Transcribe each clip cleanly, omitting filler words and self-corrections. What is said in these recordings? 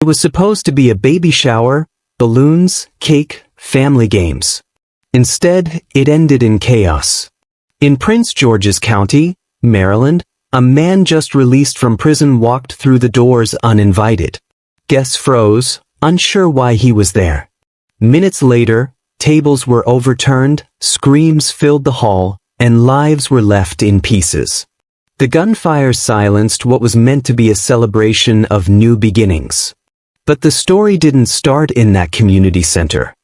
was supposed to be a baby shower, balloons, cake, family games. Instead, it ended in chaos. In Prince George's County, Maryland, a man just released from prison walked through the doors uninvited. Guests froze, unsure why he was there. Minutes later, tables were overturned, screams filled the hall, and lives were left in pieces. The gunfire silenced what was meant to be a celebration of new beginnings. But the story didn't start in that community center.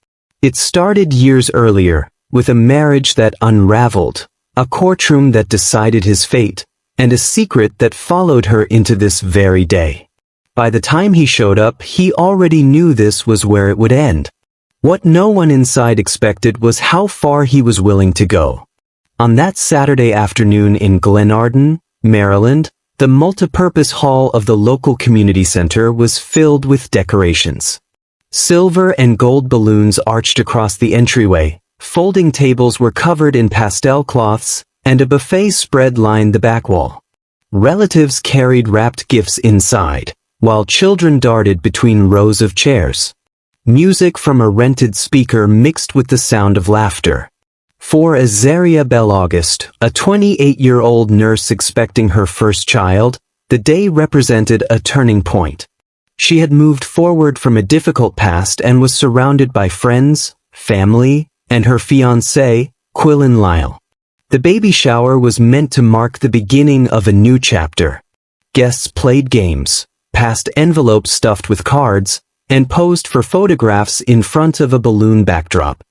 It started years earlier, with a marriage that unraveled, a courtroom that decided his fate, and a secret that followed her into this very day. By the time he showed up, he already knew this was where it would end. What no one inside expected was how far he was willing to go. On that Saturday afternoon in Glenarden, Maryland, the multipurpose hall of the local community center was filled with decorations. Silver and gold balloons arched across the entryway, folding tables were covered in pastel cloths, and a buffet spread lined the back wall. Relatives carried wrapped gifts inside, while children darted between rows of chairs. Music from a rented speaker mixed with the sound of laughter. For Azaria Bell-August, a 28-year-old nurse expecting her first child, the day represented a turning point. She had moved forward from a difficult past and was surrounded by friends, family, and her fiancé, Quillen Lyle. The baby shower was meant to mark the beginning of a new chapter. Guests played games, passed envelopes stuffed with cards, and posed for photographs in front of a balloon backdrop.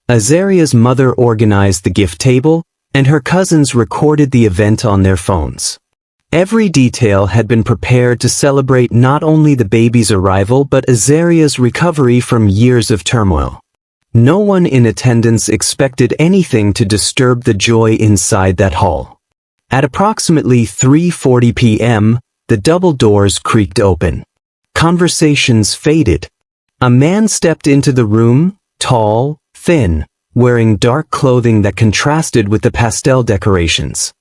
Azaria's mother organized the gift table, and her cousins recorded the event on their phones. Every detail had been prepared to celebrate not only the baby's arrival but Azaria's recovery from years of turmoil. No one in attendance expected anything to disturb the joy inside that hall. At approximately 3:40 p.m., the double doors creaked open. Conversations faded. A man stepped into the room, tall, thin, wearing dark clothing that contrasted with the pastel decorations.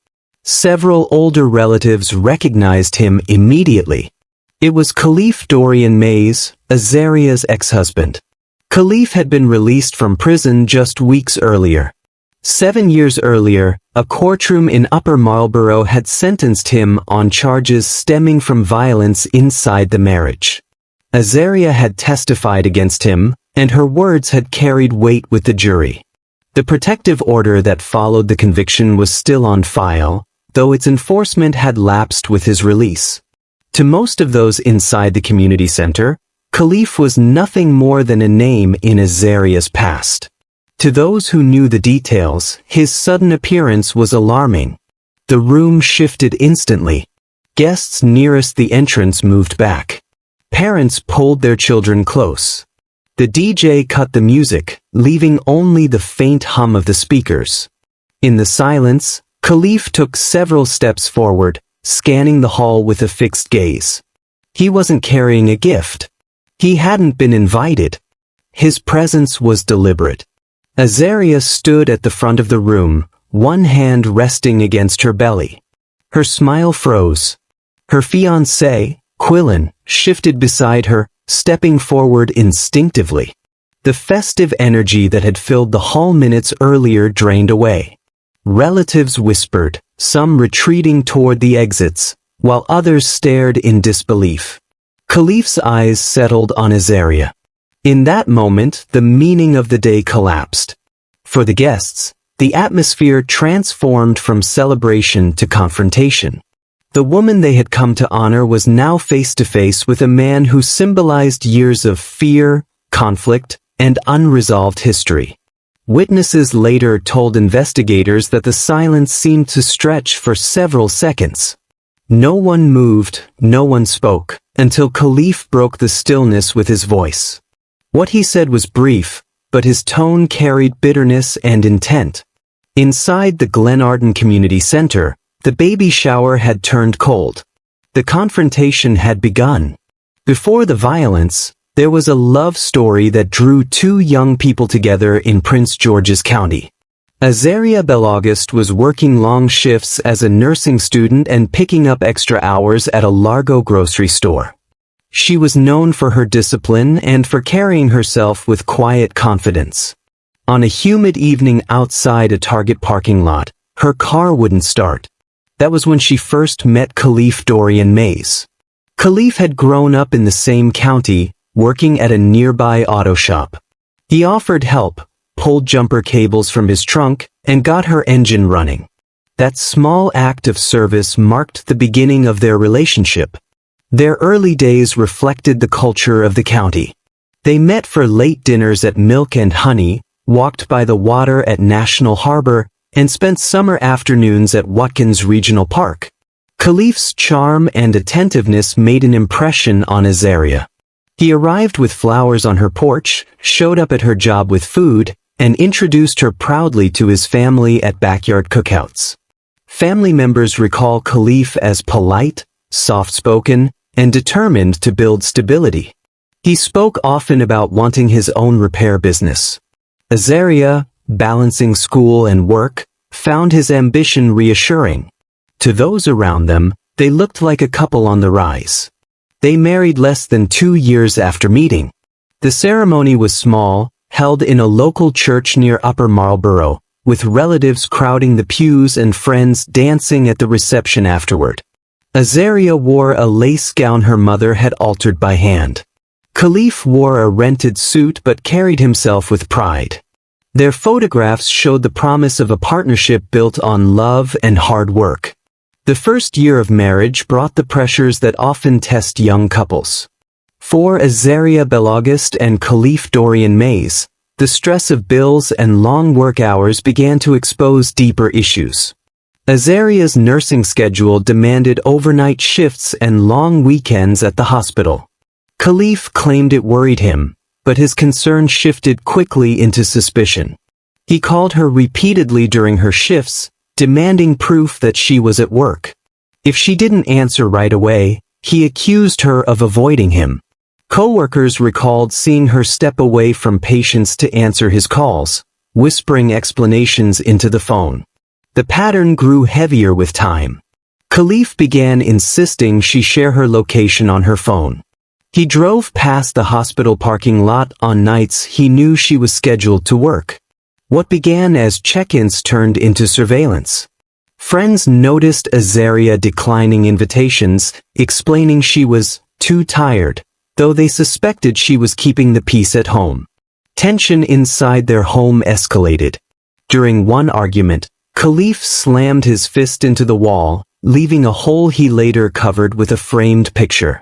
Several older relatives recognized him immediately. It was Khalif Dorian Mays, Azaria's ex-husband. Khalif had been released from prison just weeks earlier. 7 years earlier, a courtroom in Upper Marlborough had sentenced him on charges stemming from violence inside the marriage. Azaria had testified against him, and her words had carried weight with the jury. The protective order that followed the conviction was still on file, though its enforcement had lapsed with his release. To most of those inside the community center, Khalif was nothing more than a name in Azaria's past. To those who knew the details, his sudden appearance was alarming. The room shifted instantly. Guests nearest the entrance moved back. Parents pulled their children close. The DJ cut the music, leaving only the faint hum of the speakers. In the silence, Khalif took several steps forward, scanning the hall with a fixed gaze. He wasn't carrying a gift. He hadn't been invited. His presence was deliberate. Azaria stood at the front of the room, one hand resting against her belly. Her smile froze. Her fiancé, Quillen, shifted beside her, stepping forward instinctively. The festive energy that had filled the hall minutes earlier drained away. Relatives whispered, some retreating toward the exits, while others stared in disbelief. Khalif's eyes settled on Azaria. In that moment, the meaning of the day collapsed. For the guests, the atmosphere transformed from celebration to confrontation. The woman they had come to honor was now face to face with a man who symbolized years of fear, conflict, and unresolved history. Witnesses later told investigators that the silence seemed to stretch for several seconds. No one moved, no one spoke, until Khalif broke the stillness with his voice. What he said was brief, but his tone carried bitterness and intent. Inside the Glenarden Community Center, the baby shower had turned cold. The confrontation had begun. Before the violence, there was a love story that drew two young people together in Prince George's County. Azaria Bell-August was working long shifts as a nursing student and picking up extra hours at a Largo grocery store. She was known for her discipline and for carrying herself with quiet confidence. On a humid evening outside a Target parking lot, her car wouldn't start. That was when she first met Khalif Dorian Mays. Khalif had grown up in the same county, working at a nearby auto shop. He offered help, pulled jumper cables from his trunk, and got her engine running. That small act of service marked the beginning of their relationship. Their early days reflected the culture of the county. They met for late dinners at Milk and Honey, walked by the water at National Harbor, and spent summer afternoons at Watkins Regional Park. Khalif's charm and attentiveness made an impression on Azaria. He arrived with flowers on her porch, showed up at her job with food, and introduced her proudly to his family at backyard cookouts. Family members recall Khalif as polite, soft-spoken, and determined to build stability. He spoke often about wanting his own repair business. Azaria, balancing school and work, found his ambition reassuring. To those around them, they looked like a couple on the rise. They married less than 2 years after meeting. The ceremony was small, held in a local church near Upper Marlborough, with relatives crowding the pews and friends dancing at the reception afterward. Azaria wore a lace gown her mother had altered by hand. Khalif wore a rented suit but carried himself with pride. Their photographs showed the promise of a partnership built on love and hard work. The first year of marriage brought the pressures that often test young couples. For Azaria Belagist and Khalif Dorian Mays, the stress of bills and long work hours began to expose deeper issues. Azaria's nursing schedule demanded overnight shifts and long weekends at the hospital. Khalif claimed it worried him, but his concern shifted quickly into suspicion. He called her repeatedly during her shifts, demanding proof that she was at work. If she didn't answer right away, he accused her of avoiding him. Coworkers recalled seeing her step away from patients to answer his calls, whispering explanations into the phone. The pattern grew heavier with time. Khalif began insisting she share her location on her phone. He drove past the hospital parking lot on nights he knew she was scheduled to work. What began as check-ins turned into surveillance. Friends noticed Azaria declining invitations, explaining she was too tired, though they suspected she was keeping the peace at home. Tension inside their home escalated. During one argument, Khalif slammed his fist into the wall, leaving a hole he later covered with a framed picture.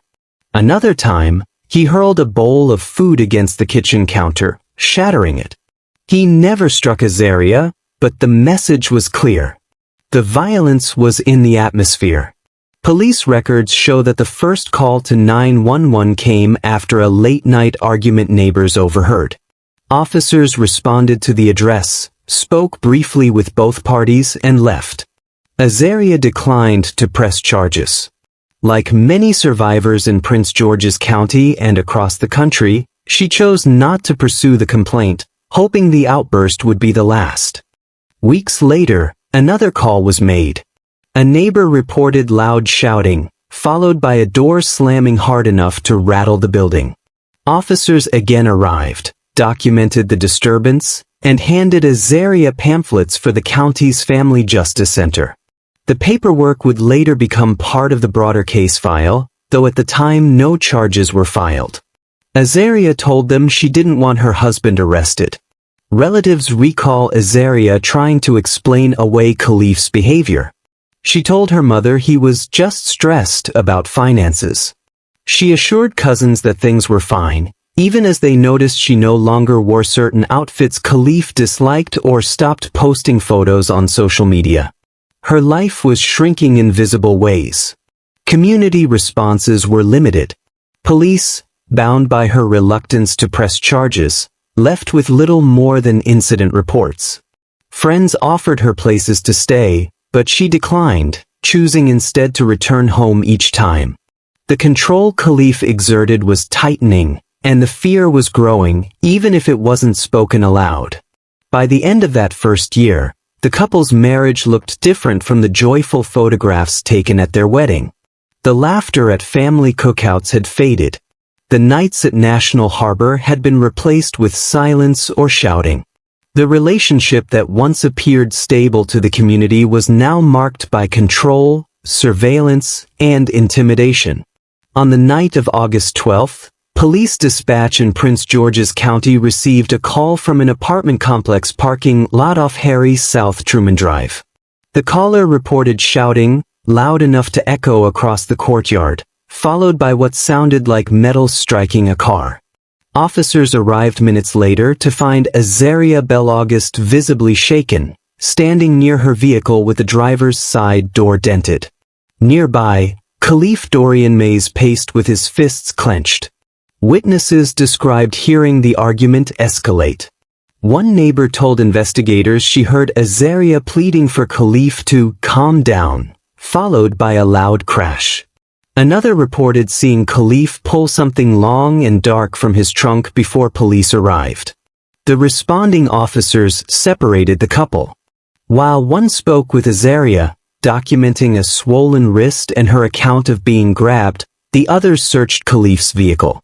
Another time, he hurled a bowl of food against the kitchen counter, shattering it. He never struck Azaria, but the message was clear. The violence was in the atmosphere. Police records show that the first call to 911 came after a late-night argument neighbors overheard. Officers responded to the address, spoke briefly with both parties, and left. Azaria declined to press charges. Like many survivors in Prince George's County and across the country, she chose not to pursue the complaint, hoping the outburst would be the last. Weeks later, another call was made. A neighbor reported loud shouting, followed by a door slamming hard enough to rattle the building. Officers again arrived, documented the disturbance, and handed Azaria pamphlets for the county's Family Justice Center. The paperwork would later become part of the broader case file, though at the time no charges were filed. Azaria told them she didn't want her husband arrested. Relatives recall Azaria trying to explain away Khalif's behavior. She told her mother he was just stressed about finances. She assured cousins that things were fine, even as they noticed she no longer wore certain outfits Khalif disliked or stopped posting photos on social media. Her life was shrinking in visible ways. Community responses were limited. Police, bound by her reluctance to press charges, left with little more than incident reports. Friends offered her places to stay, but she declined, choosing instead to return home each time. The control Khalif exerted was tightening, and the fear was growing, even if it wasn't spoken aloud. By the end of that first year, the couple's marriage looked different from the joyful photographs taken at their wedding. The laughter at family cookouts had faded, The nights at National Harbor had been replaced with silence or shouting. The relationship that once appeared stable to the community was now marked by control, surveillance, and intimidation. On the night of August 12th, police dispatch in Prince George's County received a call from an apartment complex parking lot off Harry South Truman Drive. The caller reported shouting, loud enough to echo across the courtyard, followed by what sounded like metal striking a car. Officers arrived minutes later to find Azaria Belaugust visibly shaken, standing near her vehicle with the driver's side door dented. Nearby, Khalif Dorian Mays paced with his fists clenched. Witnesses described hearing the argument escalate. One neighbor told investigators she heard Azaria pleading for Khalif to calm down, followed by a loud crash. Another reported seeing Khalif pull something long and dark from his trunk before police arrived. The responding officers separated the couple. While one spoke with Azaria, documenting a swollen wrist and her account of being grabbed, the others searched Khalif's vehicle.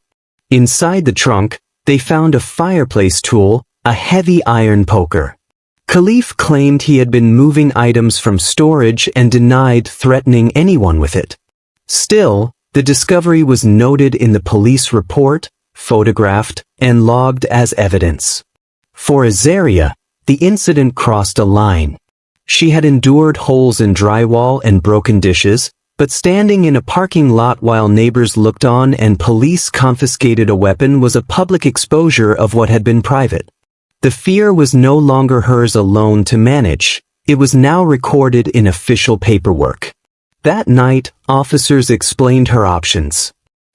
Inside the trunk, they found a fireplace tool, a heavy iron poker. Khalif claimed he had been moving items from storage and denied threatening anyone with it. Still, the discovery was noted in the police report, photographed, and logged as evidence. For Azaria, the incident crossed a line. She had endured holes in drywall and broken dishes, but standing in a parking lot while neighbors looked on and police confiscated a weapon was a public exposure of what had been private. The fear was no longer hers alone to manage, it was now recorded in official paperwork. That night, officers explained her options.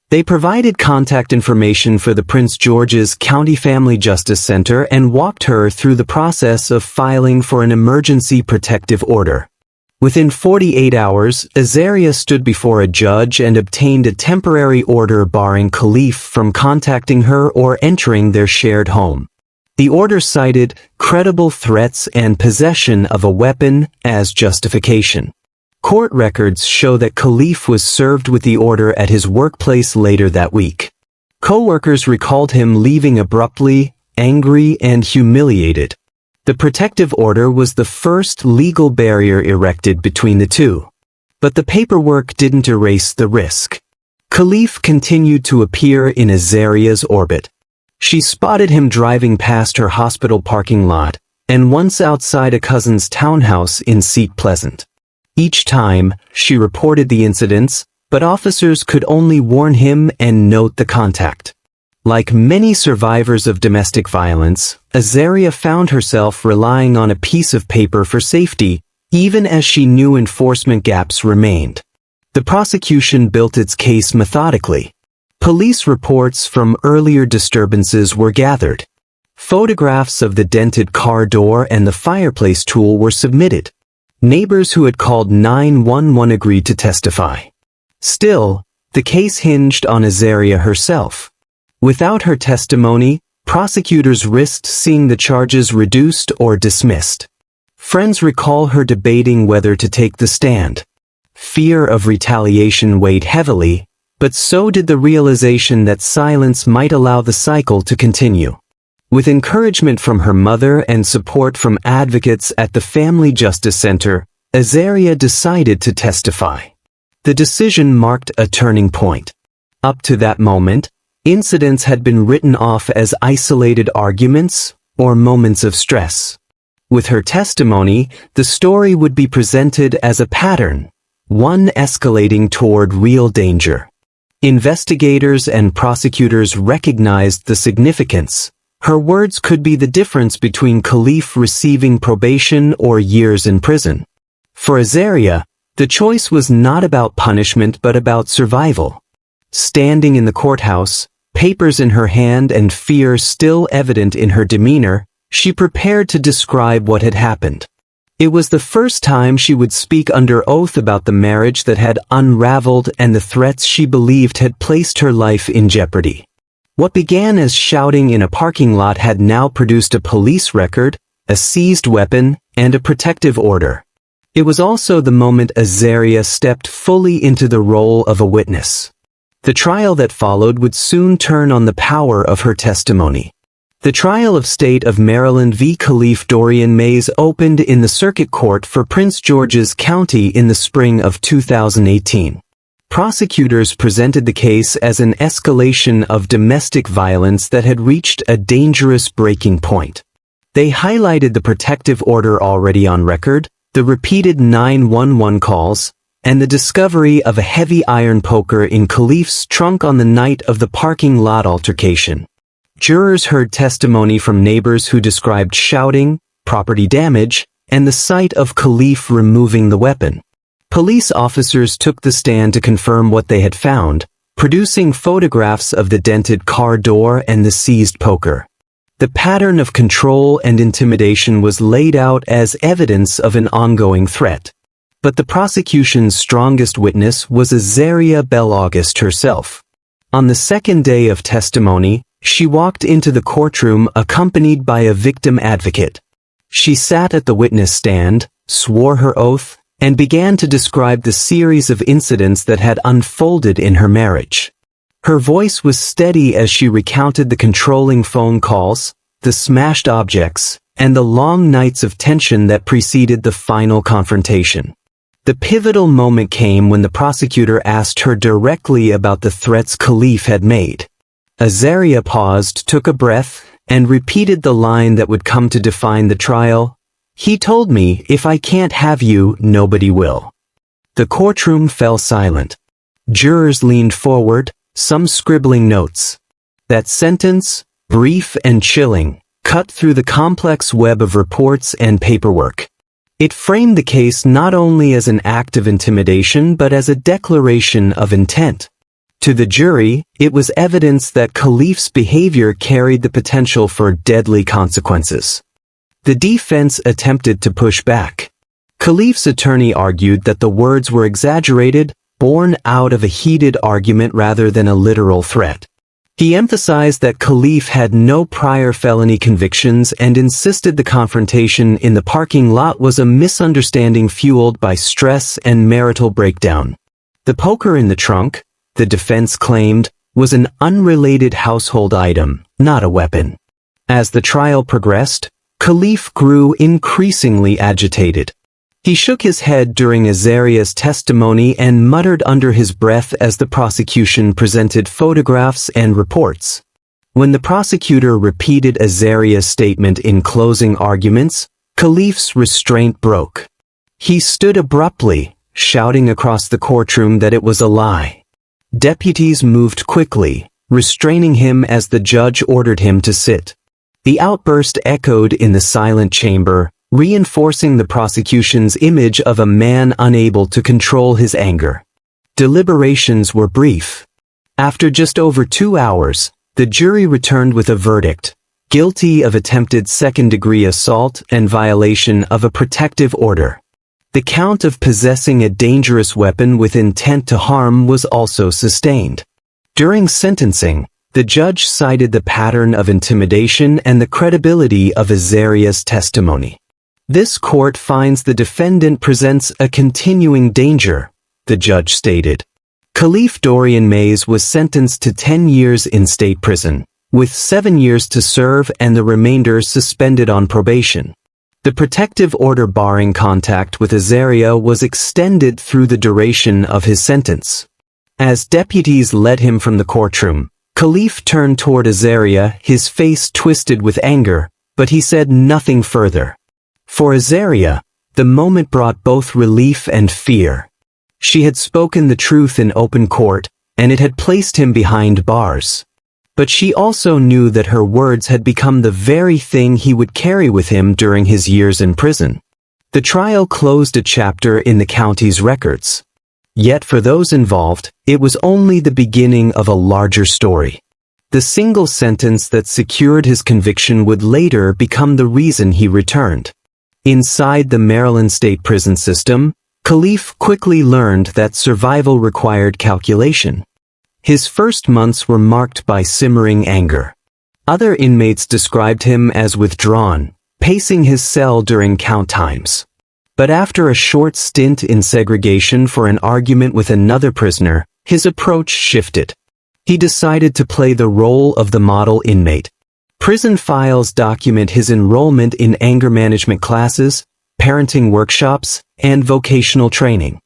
They provided contact information for the Prince George's County Family Justice Center and walked her through the process of filing for an emergency protective order. Within 48 hours, Azaria stood before a judge and obtained a temporary order barring Khalif from contacting her or entering their shared home. The order cited credible threats and possession of a weapon as justification. Court records show that Khalif was served with the order at his workplace later that week. Co-workers recalled him leaving abruptly, angry, and humiliated. The protective order was the first legal barrier erected between the two. But the paperwork didn't erase the risk. Khalif continued to appear in Azaria's orbit. She spotted him driving past her hospital parking lot, and once outside a cousin's townhouse in Seat Pleasant. Each time, she reported the incidents, but officers could only warn him and note the contact. Like many survivors of domestic violence, Azaria found herself relying on a piece of paper for safety, even as she knew enforcement gaps remained. The prosecution built its case methodically. Police reports from earlier disturbances were gathered. Photographs of the dented car door and the fireplace tool were submitted. Neighbors who had called 911 agreed to testify. Still, the case hinged on Azaria herself. Without her testimony, prosecutors risked seeing the charges reduced or dismissed. Friends recall her debating whether to take the stand. Fear of retaliation weighed heavily, but so did the realization that silence might allow the cycle to continue. With encouragement from her mother and support from advocates at the Family Justice Center, Azaria decided to testify. The decision marked a turning point. Up to that moment, incidents had been written off as isolated arguments or moments of stress. With her testimony, the story would be presented as a pattern, one escalating toward real danger. Investigators and prosecutors recognized the significance. Her words could be the difference between Khalif receiving probation or years in prison. For Azaria, the choice was not about punishment but about survival. Standing in the courthouse, papers in her hand and fear still evident in her demeanor, she prepared to describe what had happened. It was the first time she would speak under oath about the marriage that had unraveled and the threats she believed had placed her life in jeopardy. What began as shouting in a parking lot had now produced a police record, a seized weapon, and a protective order. It was also the moment Azaria stepped fully into the role of a witness. The trial that followed would soon turn on the power of her testimony. The trial of State of Maryland v. Khalif Dorian Mays opened in the Circuit Court for Prince George's County in the spring of 2018. Prosecutors presented the case as an escalation of domestic violence that had reached a dangerous breaking point. They highlighted the protective order already on record, the repeated 911 calls, and the discovery of a heavy iron poker in Khalif's trunk on the night of the parking lot altercation. Jurors heard testimony from neighbors who described shouting, property damage, and the sight of Khalif removing the weapon. Police officers took the stand to confirm what they had found, producing photographs of the dented car door and the seized poker. The pattern of control and intimidation was laid out as evidence of an ongoing threat. But the prosecution's strongest witness was Azaria Bell-August herself. On the second day of testimony, she walked into the courtroom accompanied by a victim advocate. She sat at the witness stand, swore her oath, and began to describe the series of incidents that had unfolded in her marriage. Her voice was steady as she recounted the controlling phone calls, the smashed objects, and the long nights of tension that preceded the final confrontation. The pivotal moment came when the prosecutor asked her directly about the threats Khalif had made. Azaria paused, took a breath, and repeated the line that would come to define the trial. "He told me, if I can't have you, nobody will." The courtroom fell silent. Jurors leaned forward, some scribbling notes. That sentence, brief and chilling, cut through the complex web of reports and paperwork. It framed the case not only as an act of intimidation but as a declaration of intent. To the jury, it was evidence that Khalif's behavior carried the potential for deadly consequences. The defense attempted to push back. Khalif's attorney argued that the words were exaggerated, born out of a heated argument rather than a literal threat. He emphasized that Khalif had no prior felony convictions and insisted the confrontation in the parking lot was a misunderstanding fueled by stress and marital breakdown. The poker in the trunk, the defense claimed, was an unrelated household item, not a weapon. As the trial progressed, Khalif grew increasingly agitated. He shook his head during Azaria's testimony and muttered under his breath as the prosecution presented photographs and reports. When the prosecutor repeated Azaria's statement in closing arguments, Khalif's restraint broke. He stood abruptly, shouting across the courtroom that it was a lie. Deputies moved quickly, restraining him as the judge ordered him to sit. The outburst echoed in the silent chamber, reinforcing the prosecution's image of a man unable to control his anger. Deliberations were brief. After just over 2 hours, the jury returned with a verdict: guilty of attempted second-degree assault and violation of a protective order. The count of possessing a dangerous weapon with intent to harm was also sustained. During sentencing, the judge cited the pattern of intimidation and the credibility of Azaria's testimony. "This court finds the defendant presents a continuing danger," the judge stated. Khalif Dorian Mays was sentenced to 10 years in state prison, with 7 years to serve and the remainder suspended on probation. The protective order barring contact with Azaria was extended through the duration of his sentence. As deputies led him from the courtroom, Khalif turned toward Azaria, his face twisted with anger, but he said nothing further. For Azaria, the moment brought both relief and fear. She had spoken the truth in open court, and it had placed him behind bars. But she also knew that her words had become the very thing he would carry with him during his years in prison. The trial closed a chapter in the county's records. Yet for those involved, it was only the beginning of a larger story. The single sentence that secured his conviction would later become the reason he returned. Inside the Maryland state prison system, Khalif quickly learned that survival required calculation. His first months were marked by simmering anger. Other inmates described him as withdrawn, pacing his cell during count times. But after a short stint in segregation for an argument with another prisoner, his approach shifted. He decided to play the role of the model inmate. Prison files document his enrollment in anger management classes, parenting workshops, and vocational training.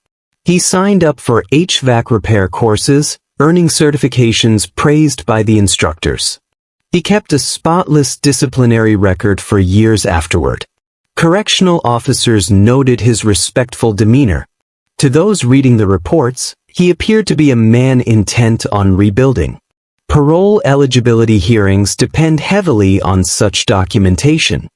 He signed up for HVAC repair courses, earning certifications praised by the instructors. He kept a spotless disciplinary record for years afterward. Correctional officers noted his respectful demeanor. To those reading the reports, he appeared to be a man intent on rebuilding. Parole eligibility hearings depend heavily on such documentation.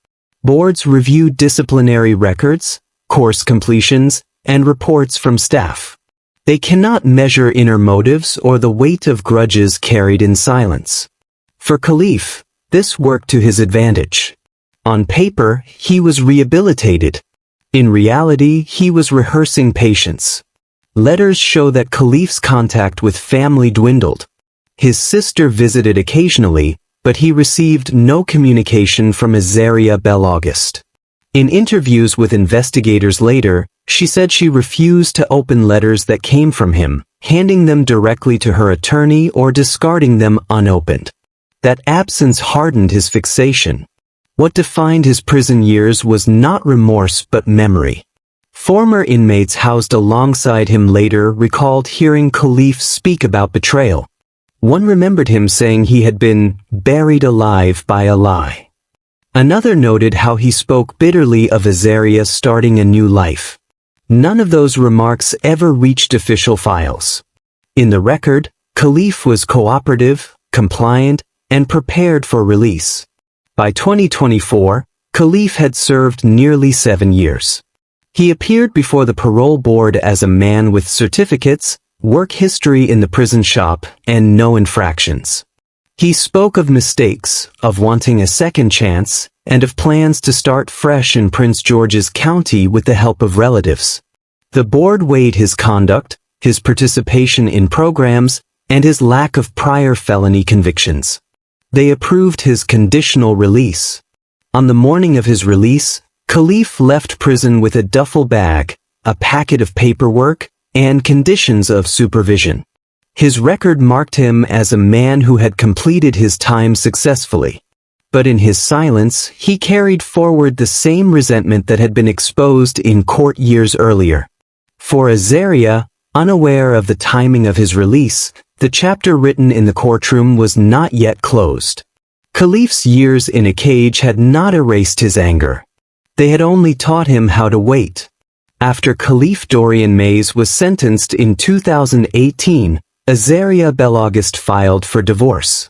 Boards review disciplinary records, course completions, and reports from staff. They cannot measure inner motives or the weight of grudges carried in silence. For Khalif, this worked to his advantage. On paper, he was rehabilitated. In reality, he was rehearsing patience. Letters show that Khalif's contact with family dwindled. His sister visited occasionally, but he received no communication from Azaria Bel-August. In interviews with investigators later, she said she refused to open letters that came from him, handing them directly to her attorney or discarding them unopened. That absence hardened his fixation. What defined his prison years was not remorse but memory. Former inmates housed alongside him later recalled hearing Khalif speak about betrayal. One remembered him saying he had been buried alive by a lie. Another noted how he spoke bitterly of Azaria starting a new life. None of those remarks ever reached official files. In the record, Khalif was cooperative, compliant, and prepared for release. By 2024, Khalif had served nearly 7 years. He appeared before the parole board as a man with certificates, work history in the prison shop, and no infractions. He spoke of mistakes, of wanting a second chance, and of plans to start fresh in Prince George's County with the help of relatives. The board weighed his conduct, his participation in programs, and his lack of prior felony convictions. They approved his conditional release. On the morning of his release, Khalif left prison with a duffel bag, a packet of paperwork, and conditions of supervision. His record marked him as a man who had completed his time successfully. But in his silence, he carried forward the same resentment that had been exposed in court years earlier. For Azaria, unaware of the timing of his release, the chapter written in the courtroom was not yet closed. Khalif's years in a cage had not erased his anger. They had only taught him how to wait. After Khalif Dorian Mays was sentenced in 2018, Azaria Bel-August filed for divorce.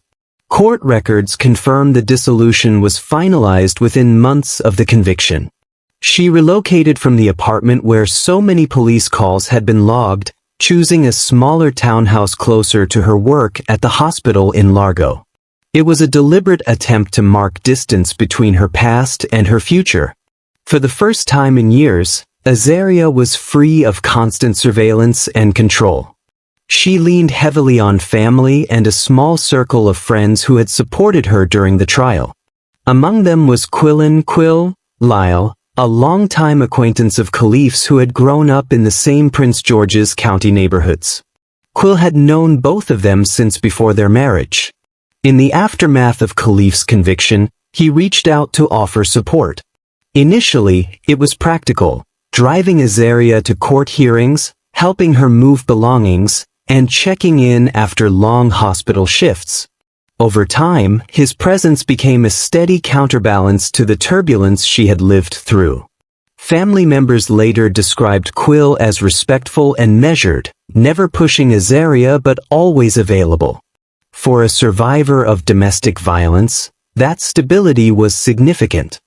Court records confirm the dissolution was finalized within months of the conviction. She relocated from the apartment where so many police calls had been logged, choosing a smaller townhouse closer to her work at the hospital in Largo. It was a deliberate attempt to mark distance between her past and her future. For the first time in years, Azaria was free of constant surveillance and control. She leaned heavily on family and a small circle of friends who had supported her during the trial. Among them was Quill Lyle, a longtime acquaintance of Khalif's who had grown up in the same Prince George's County neighborhoods. Quill had known both of them since before their marriage. In the aftermath of Khalif's conviction, he reached out to offer support. Initially, it was practical, driving Azaria to court hearings, helping her move belongings, and checking in after long hospital shifts. Over time, his presence became a steady counterbalance to the turbulence she had lived through. Family members later described Quill as respectful and measured, never pushing Azaria but always available. For a survivor of domestic violence, that stability was significant.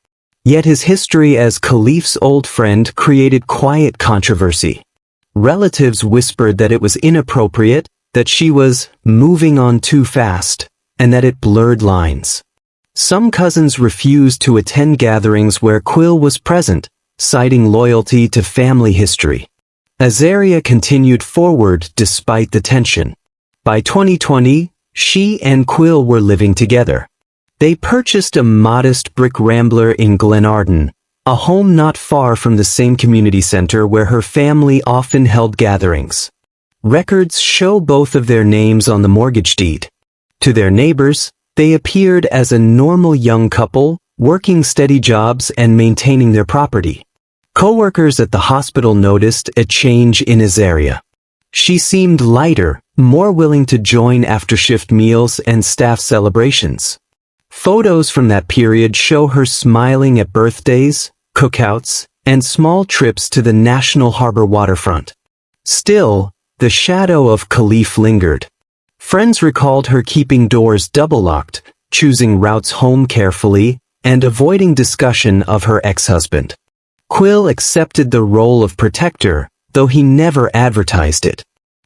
Yet his history as Khalif's old friend created quiet controversy. Relatives whispered that it was inappropriate, that she was moving on too fast, and that it blurred lines. Some cousins refused to attend gatherings where Quill was present, citing loyalty to family history. Azaria continued forward despite the tension. By 2020, she and Quill were living together. They purchased a modest brick rambler in Glenarden, a home not far from the same community center where her family often held gatherings. Records show both of their names on the mortgage deed. To their neighbors, they appeared as a normal young couple, working steady jobs and maintaining their property. Coworkers at the hospital noticed a change in Azaria. She seemed lighter, more willing to join after-shift meals and staff celebrations. Photos from that period show her smiling at birthdays, cookouts, and small trips to the National Harbor waterfront. Still, the shadow of Khalif lingered. Friends recalled her keeping doors double-locked, choosing routes home carefully, and avoiding discussion of her ex-husband. Quill accepted the role of protector, though he never advertised it.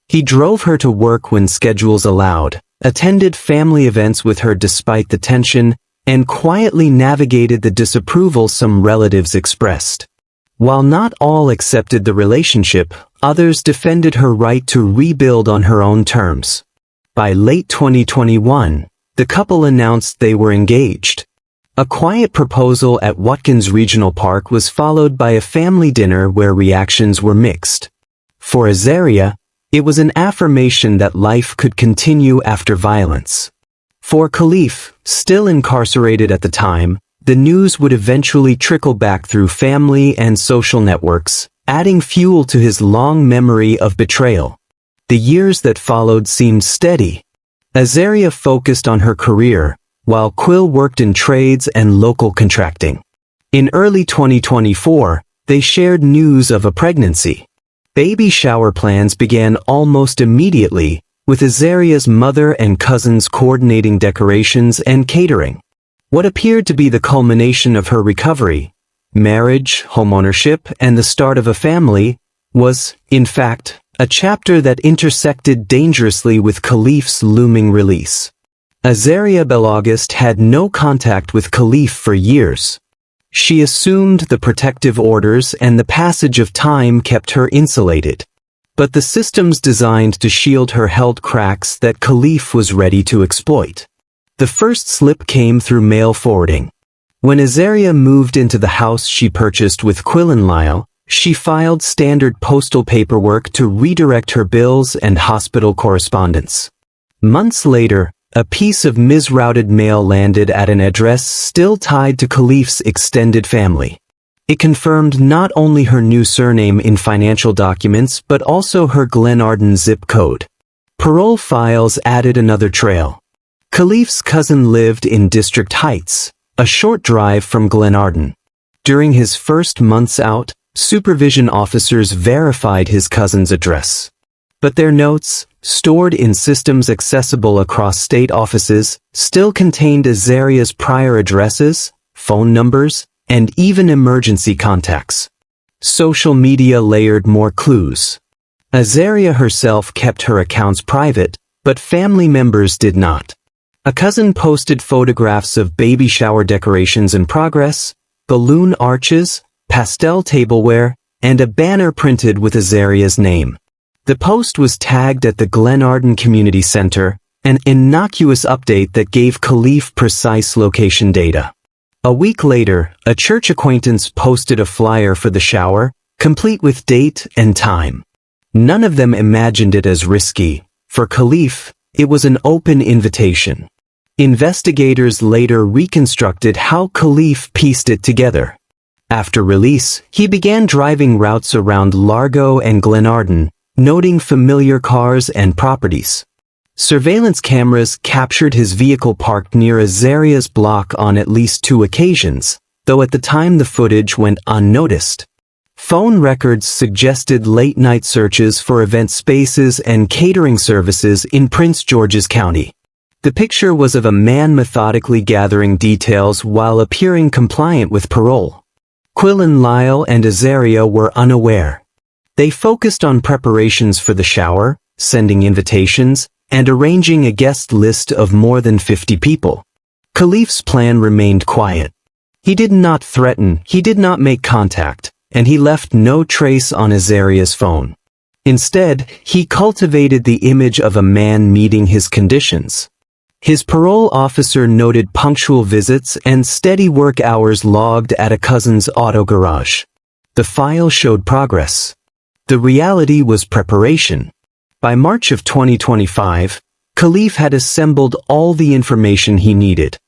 He drove her to work when schedules allowed, attended family events with her despite the tension, and quietly navigated the disapproval some relatives expressed. While not all accepted the relationship, others defended her right to rebuild on her own terms. By late 2021, the couple announced they were engaged. A quiet proposal at Watkins Regional Park was followed by a family dinner where reactions were mixed. For Azaria, it was an affirmation that life could continue after violence. For Khalif, still incarcerated at the time, the news would eventually trickle back through family and social networks, adding fuel to his long memory of betrayal. The years that followed seemed steady. Azaria focused on her career, while Quill worked in trades and local contracting. In early 2024, they shared news of a pregnancy. Baby shower plans began almost immediately, with Azaria's mother and cousins coordinating decorations and catering. What appeared to be the culmination of her recovery, marriage, homeownership, and the start of a family, was, in fact, a chapter that intersected dangerously with Khalif's looming release. Azaria Belagist had no contact with Khalif for years. She assumed the protective orders and the passage of time kept her insulated. But the systems designed to shield her held cracks that Khalif was ready to exploit. The first slip came through mail forwarding. When Azaria moved into the house she purchased with Quill and Lyle, she filed standard postal paperwork to redirect her bills and hospital correspondence. Months later, a piece of misrouted mail landed at an address still tied to Khalif's extended family. It confirmed not only her new surname in financial documents but also her Glenarden zip code. Parole files added another trail. Khalif's cousin lived in District Heights, a short drive from Glenarden. During his first months out, supervision officers verified his cousin's address. But their notes, stored in systems accessible across state offices, still contained Azaria's prior addresses, phone numbers, and even emergency contacts. Social media layered more clues. Azaria herself kept her accounts private, but family members did not. A cousin posted photographs of baby shower decorations in progress, balloon arches, pastel tableware, and a banner printed with Azaria's name. The post was tagged at the Glenarden Community Center, an innocuous update that gave Khalif precise location data. A week later, a church acquaintance posted a flyer for the shower, complete with date and time. None of them imagined it as risky. For Khalif, it was an open invitation. Investigators later reconstructed how Khalif pieced it together. After release, he began driving routes around Largo and Glenarden, noting familiar cars and properties. Surveillance cameras captured his vehicle parked near Azaria's block on at least 2 occasions, though at the time the footage went unnoticed. Phone records suggested late-night searches for event spaces and catering services in Prince George's County. The picture was of a man methodically gathering details while appearing compliant with parole. Quill and Lyle and Azaria were unaware. They focused on preparations for the shower, sending invitations, and arranging a guest list of more than 50 people. Khalif's plan remained quiet. He did not threaten, he did not make contact, and he left no trace on Azaria's phone. Instead, he cultivated the image of a man meeting his conditions. His parole officer noted punctual visits and steady work hours logged at a cousin's auto garage. The file showed progress. The reality was preparation. By March of 2025, Khalif had assembled all the information he needed.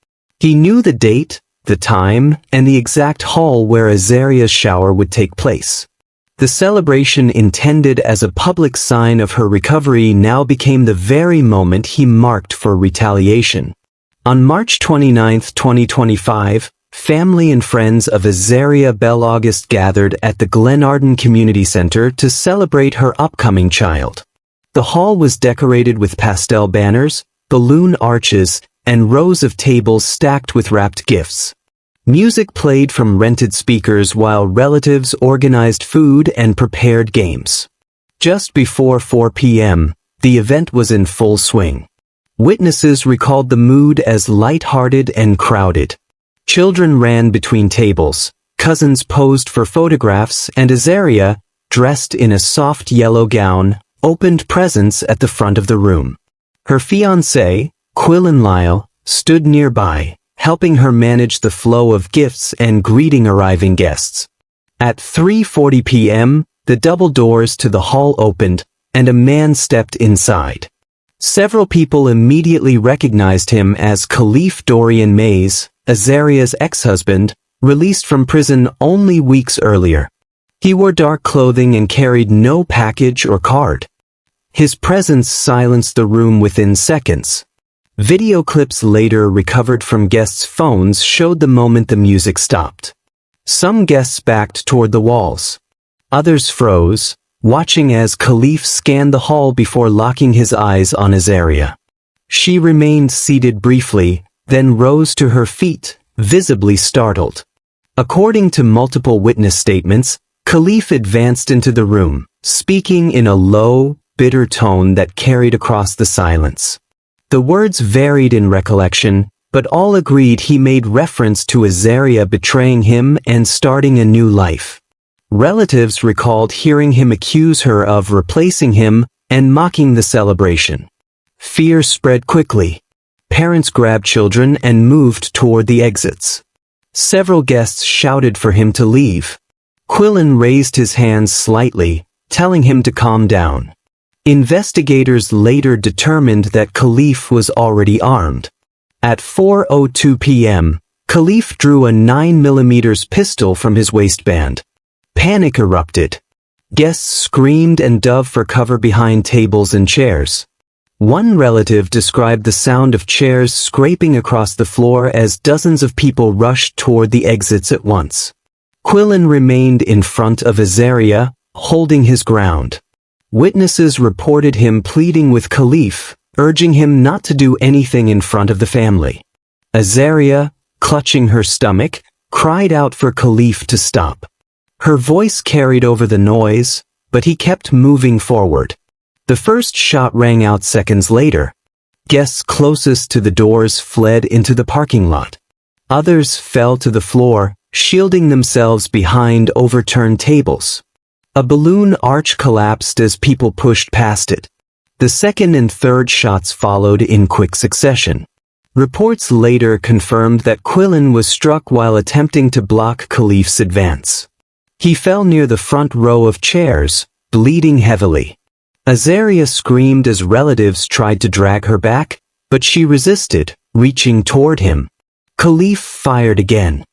He knew the date, the time, and the exact hall where Azaria's shower would take place. The celebration intended as a public sign of her recovery now became the very moment he marked for retaliation. On March 29, 2025, family and friends of Azaria Bell-August gathered at the Glenarden Community Center to celebrate her upcoming child. The hall was decorated with pastel banners, balloon arches, and rows of tables stacked with wrapped gifts. Music played from rented speakers while relatives organized food and prepared games. Just before 4 p.m., the event was in full swing. Witnesses recalled the mood as light-hearted and crowded. Children ran between tables, cousins posed for photographs, and Azaria, dressed in a soft yellow gown, opened presents at the front of the room. Her fiancé, Quillen Lyle, stood nearby, helping her manage the flow of gifts and greeting arriving guests. At 3:40 p.m., the double doors to the hall opened, and a man stepped inside. Several people immediately recognized him as Khalif Dorian Mays, Azaria's ex-husband, released from prison only weeks earlier. He wore dark clothing and carried no package or card. His presence silenced the room within seconds. Video clips later recovered from guests' phones showed the moment the music stopped. Some guests backed toward the walls. Others froze, watching as Khalif scanned the hall before locking his eyes on Azaria. She remained seated briefly, then rose to her feet, visibly startled. According to multiple witness statements, Khalif advanced into the room, speaking in a low, bitter tone that carried across the silence. The words varied in recollection, but all agreed he made reference to Azaria betraying him and starting a new life. Relatives recalled hearing him accuse her of replacing him and mocking the celebration. Fear spread quickly. Parents grabbed children and moved toward the exits. Several guests shouted for him to leave. Quillen raised his hands slightly, telling him to calm down. Investigators later determined that Khalif was already armed. At 4:02 p.m., Khalif drew a 9mm pistol from his waistband. Panic erupted. Guests screamed and dove for cover behind tables and chairs. One relative described the sound of chairs scraping across the floor as dozens of people rushed toward the exits at once. Quillen remained in front of Azaria, holding his ground. Witnesses reported him pleading with Khalif, urging him not to do anything in front of the family. Azaria, clutching her stomach, cried out for Khalif to stop. Her voice carried over the noise, but he kept moving forward. The first shot rang out seconds later. Guests closest to the doors fled into the parking lot. Others fell to the floor, shielding themselves behind overturned tables. A balloon arch collapsed as people pushed past it. The second and third shots followed in quick succession. Reports later confirmed that Quillen was struck while attempting to block Khalif's advance. He fell near the front row of chairs, bleeding heavily. Azaria screamed as relatives tried to drag her back, but she resisted, reaching toward him. Khalif fired again.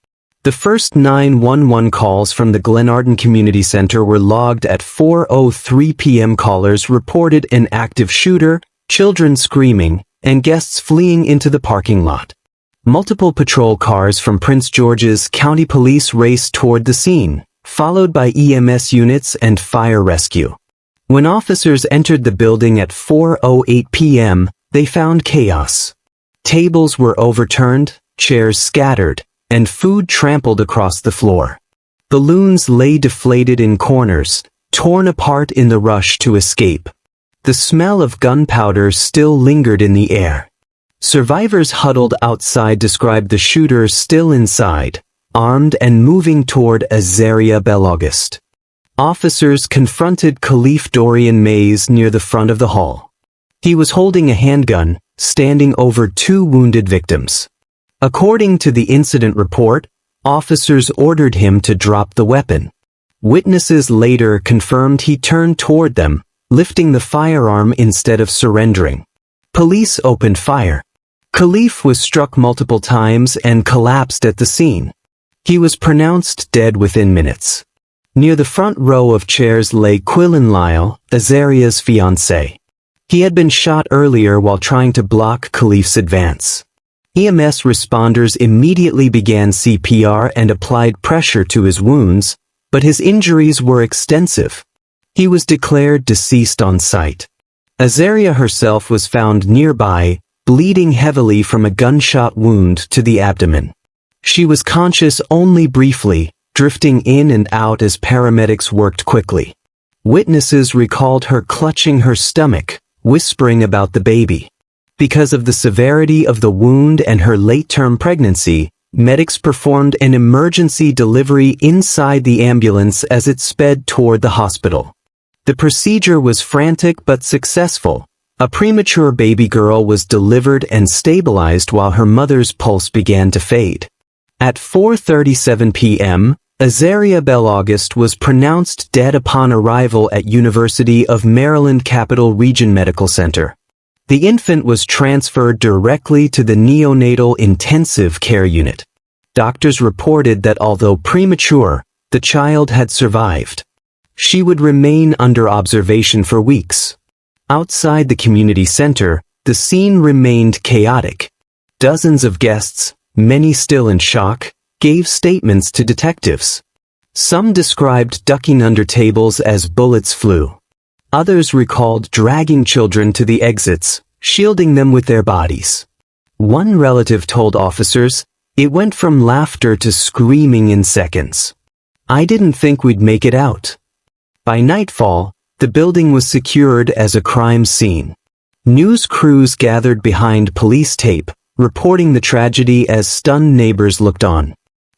The first 911 calls from the Glenarden Community Center were logged at 4:03 p.m. Callers reported an active shooter, children screaming, and guests fleeing into the parking lot. Multiple patrol cars from Prince George's County Police raced toward the scene, followed by EMS units and fire rescue. When officers entered the building at 4:08 p.m., they found chaos. Tables were overturned, chairs scattered, and food trampled across the floor. Balloons lay deflated in corners, torn apart in the rush to escape. The smell of gunpowder still lingered in the air. Survivors huddled outside described the shooter still inside, armed and moving toward Azaria Bell-August. Officers confronted Khalif Dorian Mays near the front of the hall. He was holding a handgun, standing over two wounded victims. According to the incident report, officers ordered him to drop the weapon. Witnesses later confirmed he turned toward them, lifting the firearm instead of surrendering. Police opened fire. Khalif was struck multiple times and collapsed at the scene. He was pronounced dead within minutes. Near the front row of chairs lay Quillan Lyle, Azaria's fiancé. He had been shot earlier while trying to block Khalif's advance. EMS responders immediately began CPR and applied pressure to his wounds, but his injuries were extensive. He was declared deceased on sight. Azaria herself was found nearby, bleeding heavily from a gunshot wound to the abdomen. She was conscious only briefly, drifting in and out as paramedics worked quickly. Witnesses recalled her clutching her stomach, whispering about the baby. Because of the severity of the wound and her late-term pregnancy, medics performed an emergency delivery inside the ambulance as it sped toward the hospital. The procedure was frantic but successful. A premature baby girl was delivered and stabilized while her mother's pulse began to fade. At 4:37 p.m., Azaria Bell-August was pronounced dead upon arrival at University of Maryland Capital Region Medical Center. The infant was transferred directly to the neonatal intensive care unit. Doctors reported that although premature, the child had survived. She would remain under observation for weeks. Outside the community center, the scene remained chaotic. Dozens of guests, many still in shock, gave statements to detectives. Some described ducking under tables as bullets flew. Others recalled dragging children to the exits, shielding them with their bodies. One relative told officers, "It went from laughter to screaming in seconds. I didn't think we'd make it out." By nightfall, the building was secured as a crime scene. News crews gathered behind police tape, reporting the tragedy as stunned neighbors looked on.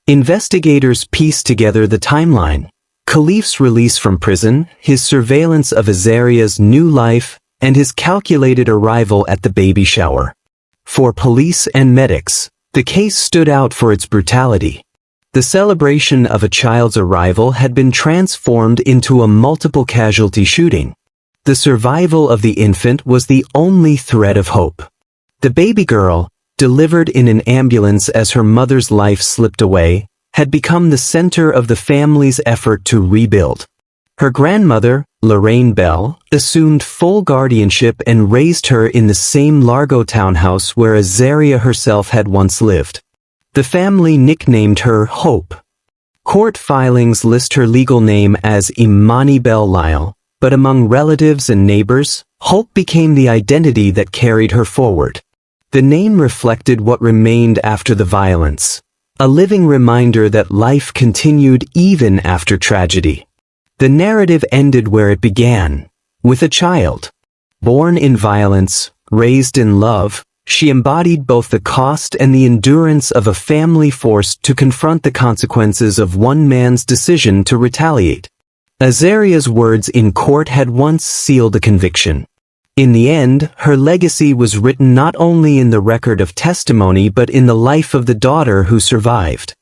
Investigators pieced together the timeline: Khalif's release from prison, his surveillance of Azaria's new life, and his calculated arrival at the baby shower. For police and medics, the case stood out for its brutality. The celebration of a child's arrival had been transformed into a multiple casualty shooting. The survival of the infant was the only thread of hope. The baby girl, delivered in an ambulance as her mother's life slipped away, had become the center of the family's effort to rebuild. Her grandmother, Lorraine Bell, assumed full guardianship and raised her in the same Largo townhouse where Azaria herself had once lived. The family nicknamed her Hope. Court filings list her legal name as Imani Bell Lyle, but among relatives and neighbors, Hope became the identity that carried her forward. The name reflected what remained after the violence, a living reminder that life continued even after tragedy. The narrative ended where it began, with a child. Born in violence, raised in love, she embodied both the cost and the endurance of a family forced to confront the consequences of one man's decision to retaliate. Azaria's words in court had once sealed a conviction. In the end, her legacy was written not only in the record of testimony but in the life of the daughter who survived.